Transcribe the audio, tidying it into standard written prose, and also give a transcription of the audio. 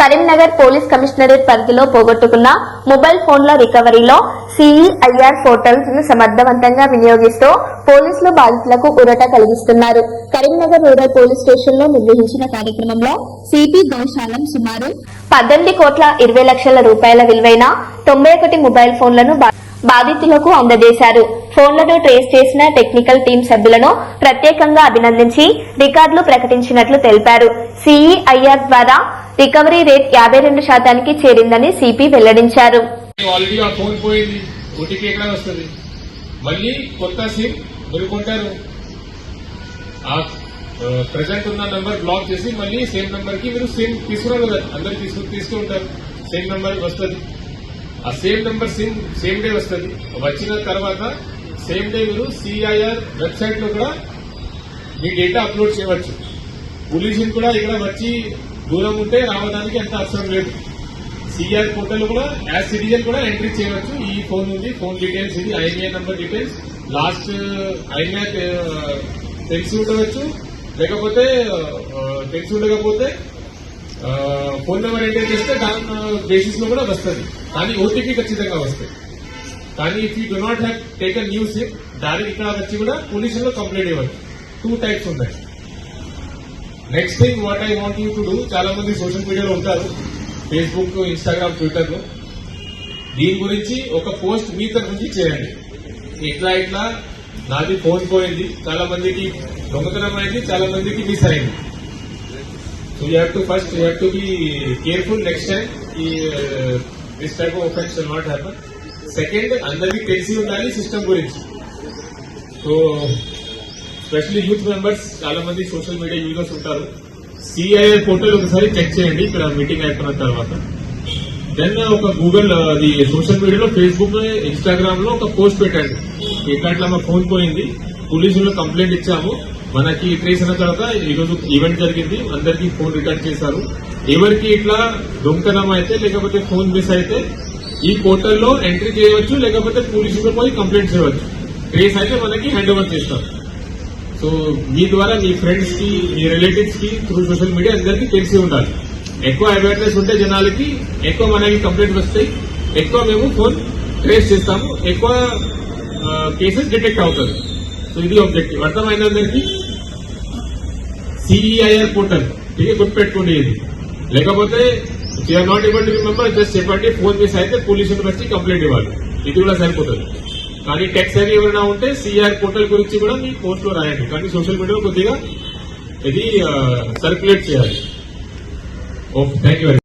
Karimnagar police commissionerate పరిధిలో పోగొట్టుకున్న mobile ఫోన్ల రికవరీలో సిఈఐఆర్ పోర్టల్ ను సమర్థవంతంగా వినియోగిస్తూ పోలీసులు బాధితులకు ఊరట కలిగిస్తున్నారు. కరీంనగర్ రూరల్ పోలీస్ స్టేషన్ లో నిర్వహించిన కార్యక్రమంలో సిపి గౌశాలం సుమారు 18,20,00,000 రూపాయల విలువైన 91 మొబైల్ ఫోన్లను బాధితులకు అందజేశారు. ఫోన్లను ట్రేస్ చేసిన టెక్నికల్ టీం సభ్యులను ప్రత్యేకంగా అభినందించి రికార్డులు ప్రకటించినట్లు తెలిపారు. సిఈఐఆర్ ద్వారా రికవరీ రేట్ 52% చేరిందని సిపి వెల్లడించారు. ప్రెసెంట్ ఉన్న నంబర్ బ్లాక్ చేసి మళ్ళీ సేమ్ నంబర్ కి మీరు సేమ్ తీసుకున్నారు కదా, అందరు తీసుకుంటారు. సేమ్ నంబర్ వస్తుంది, ఆ సేమ్ నంబర్ సేమ్ డే వస్తుంది. వచ్చిన తర్వాత సేమ్ డే మీరు సిఐఆర్ వెబ్సైట్ లో కూడా మీ డేటా అప్లోడ్ చేయవచ్చు. పోలీసులు కూడా ఇక్కడ వచ్చి దూరం ఉంటే రావడానికి ఎంత అవసరం లేదు. సిఆర్ పోర్టల్ కూడా యాజ్ సిటిజన్ కూడా ఎంట్రీ చేయవచ్చు. ఈ ఫోన్ ఉంది, ఫోన్ డీటెయిల్స్, ఇది IMA number details, last IMA తెలిసి ఉండవచ్చు, లేకపోతే తెలిసి ఉండకపోతే ఫోన్ నెంబర్ ఎంటర్ చేస్తే దాని బేసిస్ లో కూడా వస్తుంది. కానీ ఓటీపీ ఖచ్చితంగా వస్తుంది. కానీ if you do not have taken new SIM, direct ఇక్కడ వచ్చి కూడా పోలీసులో కంప్లైంట్ ఇవ్వచ్చు. 2 టైప్స్ ఉన్నాయి. Next thing what I want you to do, చాలా మంది సోషల్ మీడియాలో ఉంటారు, ఫేస్బుక్, ఇన్స్టాగ్రామ్, ట్విట్టర్ లో. దీని గురించి ఒక పోస్ట్ మీ తరఫు నుంచి చేయండి. ఇట్లా నాది ఫోన్ పోయింది, చాలా మందికి దొంగతనం అయింది, చాలా మందికి మిస్ అయింది. So you have to be careful next time. This type of offence will not happen. Second, అందరికీ తెలిసి ఉండాలి సిస్టమ్ గురించి. సో స్పెషల్లీ యూత్ మెంబర్స్, చాలా మంది సోషల్ మీడియా యూజర్స్ ఉంటారు. సిఐఆర్ పోర్టల్ ఒకసారి చెక్ చేయండి ఇక్కడ మీటింగ్ అయిపోయిన తర్వాత. దెన్ ఒక గూగుల్, అది సోషల్ మీడియాలో, ఫేస్బుక్, ఇన్స్టాగ్రామ్ లో ఒక పోస్ట్ పెట్టండి. ఇట్లా మా ఫోన్ పోయింది, పోలీసులు కంప్లైంట్ ఇచ్చాము, మనకి ట్రేస్ అయిన తర్వాత ఈరోజు ఈవెంట్ జరిగింది, అందరికీ ఫోన్ రిటర్న్ చేశారు. ఎవరికి ఇట్లా దొంగతనం అయితే లేకపోతే ఫోన్ మిస్ అయితే ఈ పోర్టల్లో ఎంట్రీ చేయవచ్చు, లేకపోతే పోలీసులు పోయి కంప్లైంట్ చేయవచ్చు. ట్రేస్ అయితే మనకి హ్యాండ్ ఓవర్ చేస్తాం. సో మీ ద్వారా మీ ఫ్రెండ్స్ కి, మీ రిలేటివ్స్ కి త్రూ సోషల్ మీడియా అందరికీ తెలిసి ఉండాలి. ఎక్కువ అవేర్నెస్ ఉంటే జనాలకి ఎక్కువ మనకి కంప్లైంట్ వస్తాయి, ఎక్కువ మేము ఫోన్ ట్రేస్ చేస్తాము, ఎక్కువ కేసెస్ డిటెక్ట్ అవుతుంది. సో ఇది ఆబ్జెక్టివ్. అర్థమైంది అందరికీ? సిఈఐఆర్ పోర్టల్ గుర్తుపెట్టుకోండి. ఇది లేకపోతే you're not able to remember, just చెప్పండి ఫోన్ మిస్ అయితే పోలీసులకు వచ్చి కంప్లైంట్ ఇవ్వాలి, ఇది కూడా సరిపోతుంది. కానీ టెక్స్ట్ అని ఎవరైనా ఉంటే సిఆర్ పోర్టల్ గురించి కూడా మీ పోస్ట్ లో రాయండి. కానీ సోషల్ మీడియాలో కొద్దిగా ఇది సర్క్యులేట్ చేయాలి. Okay, thank you.